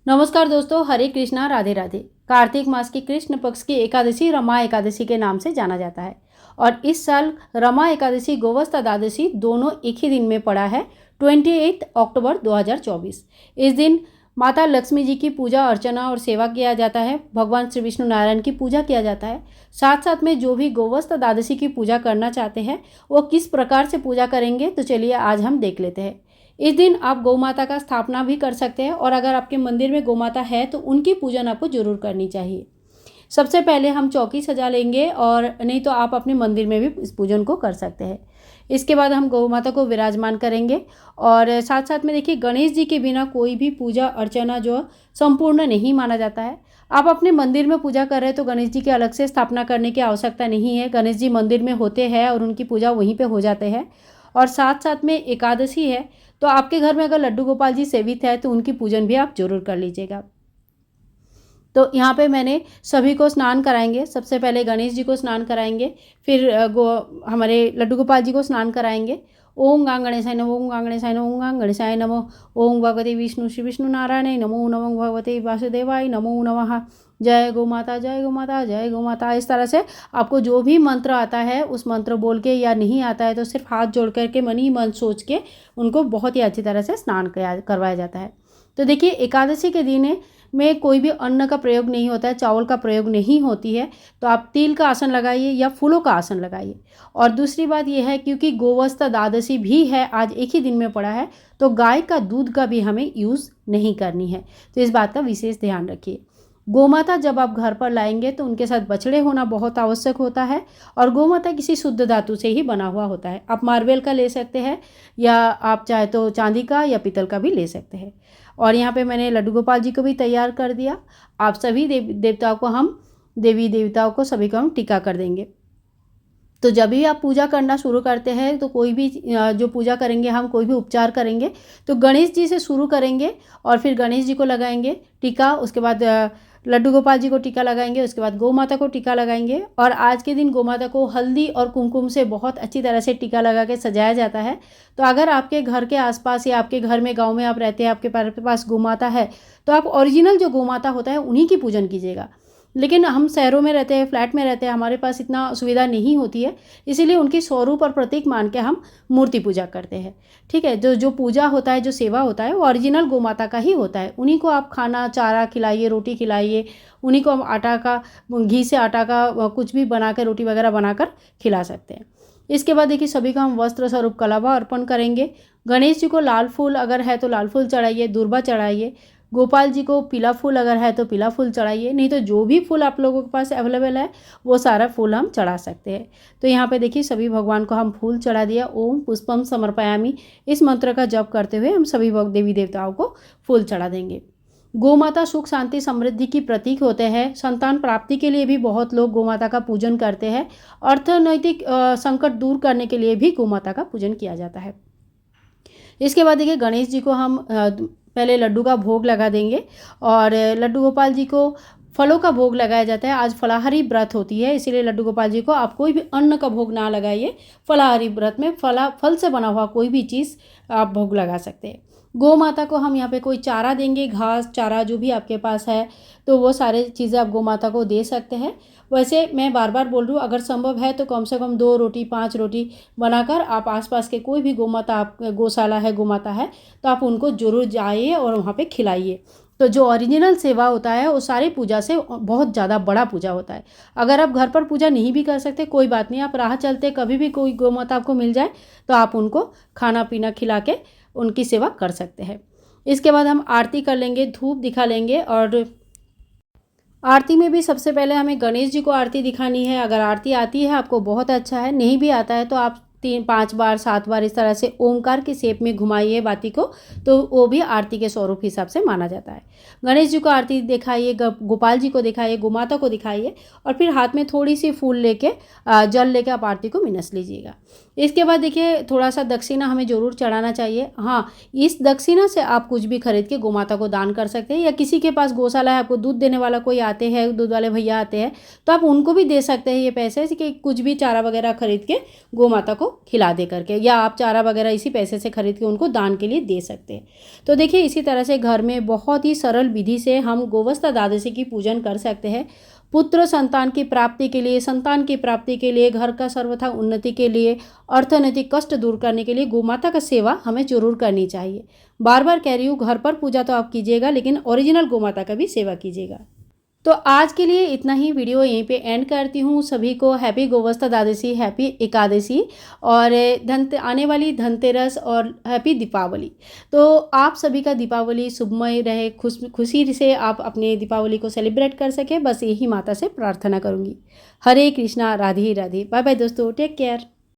नमस्कार दोस्तों, हरे कृष्णा, राधे राधे। कार्तिक मास की कृष्ण पक्ष की एकादशी रमा एकादशी के नाम से जाना जाता है और इस साल रमा एकादशी गोवस्था द्वादशी दोनों एक ही दिन में पड़ा है, 28 अक्टूबर 2024। इस दिन माता लक्ष्मी जी की पूजा अर्चना और सेवा किया जाता है। भगवान श्री विष्णु नारायण की पूजा किया जाता है। साथ साथ में जो भी गोवस्था द्वादशी की पूजा करना चाहते हैं वो किस प्रकार से पूजा करेंगे, तो चलिए आज हम देख लेते हैं। इस दिन आप गौ माता का स्थापना भी कर सकते हैं और अगर आपके मंदिर में गौ माता है तो उनकी पूजन आपको जरूर करनी चाहिए। सबसे पहले हम चौकी सजा लेंगे और नहीं तो आप अपने मंदिर में भी इस पूजन को कर सकते हैं। इसके बाद हम गौ माता को विराजमान करेंगे और साथ साथ में देखिए, गणेश जी के बिना कोई भी पूजा अर्चना जो संपूर्ण नहीं माना जाता है। आप अपने मंदिर में पूजा कर रहे हैं तो गणेश जी की अलग से स्थापना करने की आवश्यकता नहीं है। गणेश जी मंदिर में होते हैं और उनकी पूजा वहीं पे हो जाते हैं। और साथ साथ में एकादशी है तो आपके घर में अगर लड्डू गोपाल जी सेवित है तो उनकी पूजन भी आप जरूर कर लीजिएगा। तो यहाँ पे मैंने सभी को स्नान कराएंगे। सबसे पहले गणेश जी को स्नान कराएंगे, फिर हमारे लड्डू गोपाल जी को स्नान कराएंगे। ओम गां गणेशाय नमो, ओम गां गणेशाय नमो, ओम गां गणेशाय नमो, ओम भगवते विष्णु श्री विष्णु नारायण नमो, नमो भगवते वासुदेवाय नमो नमः। जय गौ माता, जय गौ माता, जय गौ माता। इस तरह से आपको जो भी मंत्र आता है उस मंत्र बोल के, या नहीं आता है तो सिर्फ हाथ जोड़ करके मन ही मन सोच के उनको बहुत ही अच्छी तरह से स्नान करवाया जाता है। तो देखिए, एकादशी के दिन में कोई भी अन्न का प्रयोग नहीं होता है, चावल का प्रयोग नहीं होती है। तो आप तिल का आसन लगाइए या फूलों का आसन लगाइए। और दूसरी बात यह है, क्योंकि गोवस्था द्वादशी भी है, आज एक ही दिन में पड़ा है, तो गाय का दूध का भी हमें यूज़ नहीं करनी है। तो इस बात का विशेष ध्यान रखिए। गोमाता जब आप घर पर लाएंगे तो उनके साथ बछड़े होना बहुत आवश्यक होता है और गोमाता किसी शुद्ध धातु से ही बना हुआ होता है। आप मार्बल का ले सकते हैं या आप चाहे तो चांदी का या पीतल का भी ले सकते हैं। और यहाँ पे मैंने लड्डू गोपाल जी को भी तैयार कर दिया। आप सभी देवी देवताओं को सभी को हम टीका कर देंगे। तो जब भी आप पूजा करना शुरू करते हैं तो कोई भी जो पूजा करेंगे, हम कोई भी उपचार करेंगे तो गणेश जी से शुरू करेंगे और फिर गणेश जी को लगाएंगे टीका। उसके बाद लड्डू गोपाल जी को टीका लगाएंगे, उसके बाद गौ माता को टीका लगाएंगे। और आज के दिन गौ माता को हल्दी और कुमकुम से बहुत अच्छी तरह से टीका लगा के सजाया जाता है। तो अगर आपके घर के आसपास या आपके घर में, गांव में आप रहते हैं, आपके पास गौ माता है, तो आप ओरिजिनल जो गौ माता होता है उन्हीं की पूजन कीजिएगा। लेकिन हम शहरों में रहते हैं, फ्लैट में रहते हैं, हमारे पास इतना सुविधा नहीं होती है, इसीलिए उनकी स्वरूप और प्रतीक मान के हम मूर्ति पूजा करते हैं। ठीक है, जो जो पूजा होता है, जो सेवा होता है, वो ओरिजिनल गौ माता का ही होता है। उन्हीं को आप खाना चारा खिलाइए, रोटी खिलाइए, उन्हीं को हम आटा का, घी से आटा का कुछ भी बना कर, रोटी वगैरह बनाकर खिला सकते हैं। इसके बाद देखिए, सभी को हम वस्त्र स्वरूप कलावा अर्पण करेंगे। गणेश जी को लाल फूल अगर है तो लाल फूल चढ़ाइए, दूर्वा चढ़ाइए। गोपाल जी को पीला फूल अगर है तो पीला फूल चढ़ाइए, नहीं तो जो भी फूल आप लोगों के पास अवेलेबल है वो सारा फूल हम चढ़ा सकते हैं। तो यहाँ पे देखिए, सभी भगवान को हम फूल चढ़ा दिया। ओम पुष्पम समर्पयामि, इस मंत्र का जप करते हुए हम सभी देवी देवताओं को फूल चढ़ा देंगे। गौ माता सुख शांति समृद्धि की प्रतीक होते हैं। संतान प्राप्ति के लिए भी बहुत लोग गौ माता का पूजन करते हैं। अर्थनैतिक संकट दूर करने के लिए भी गौ माता का पूजन किया जाता है। इसके बाद देखिए, गणेश जी को हम पहले लड्डू का भोग लगा देंगे और लड्डू गोपाल जी को फलों का भोग लगाया जाता है। आज फलाहारी व्रत होती है, इसीलिए लड्डू गोपाल जी को आप कोई भी अन्न का भोग ना लगाइए। फलाहारी व्रत में फल से बना हुआ कोई भी चीज़ आप भोग लगा सकते हैं। गौ माता को हम यहाँ पे कोई चारा देंगे, घास चारा जो भी आपके पास है, तो वो सारे चीज़ें आप गौ माता को दे सकते हैं। वैसे मैं बार बार बोल रही हूँ, अगर संभव है तो कम से कम 2 रोटी 5 रोटी बनाकर आप आसपास के कोई भी गौ माता, आप गौशाला है, गौ माता है, तो आप उनको जरूर जाइए और वहाँ पे खिलाइए। तो जो ओरिजिनल सेवा होता है वो सारी पूजा से बहुत ज़्यादा बड़ा पूजा होता है। अगर आप घर पर पूजा नहीं भी कर सकते, कोई बात नहीं, आप राह चलते कभी भी कोई गौ माता आपको मिल जाए तो आप उनको खाना पीना खिला के उनकी सेवा कर सकते हैं। इसके बाद हम आरती कर लेंगे, धूप दिखा लेंगे। और आरती में भी सबसे पहले हमें गणेश जी को आरती दिखानी है। अगर आरती आती है आपको बहुत अच्छा है, नहीं भी आता है तो आप 3-5 बार 7 बार इस तरह से ओंकार के शेप में घुमाइए बाती को, तो वो भी आरती के स्वरूप हिसाब से माना जाता है। गणेश जी को आरती दिखाइए, गोपाल जी को दिखाइए, गोमाता को दिखाइए और फिर हाथ में थोड़ी सी फूल लेके जल लेके आप आरती को मिनस लीजिएगा। इसके बाद देखिए थोड़ा सा दक्षिणा हमें ज़रूर चढ़ाना चाहिए। हाँ, इस दक्षिणा से आप कुछ भी खरीद के गोमाता को दान कर सकते हैं, या किसी के पास गौशाला है, आपको दूध देने वाला कोई आते हैं, दूध वाले भैया आते हैं, तो आप उनको भी दे सकते हैं ये पैसे कि कुछ भी चारा वगैरह खरीद के गोमाता को खिला दे करके, या आप चारा वगैरह इसी पैसे से खरीद के उनको दान के लिए दे सकते हैं। तो देखिए इसी तरह से घर में बहुत ही सरल विधि से हम गोवस्था द्वादशी की पूजन कर सकते हैं। पुत्र संतान की प्राप्ति के लिए, संतान की प्राप्ति के लिए, घर का सर्वथा उन्नति के लिए, अर्थनैतिक कष्ट दूर करने के लिए गोमाता का सेवा हमें जरूर करनी चाहिए। बार बार कह रही हूँ, घर पर पूजा तो आप कीजिएगा, लेकिन ओरिजिनल गोमाता का भी सेवा कीजिएगा। तो आज के लिए इतना ही, वीडियो यहीं पे एंड करती हूँ। सभी को हैप्पी गोवस्था द्वादशी, हैप्पी एकादशी, और आने वाली धनतेरस और हैप्पी दीपावली। तो आप सभी का दीपावली शुभमय रहे, खुशी से आप अपने दीपावली को सेलिब्रेट कर सकें, बस यही माता से प्रार्थना करूँगी। हरे कृष्णा, राधे राधे। बाय बाय दोस्तों, टेक केयर।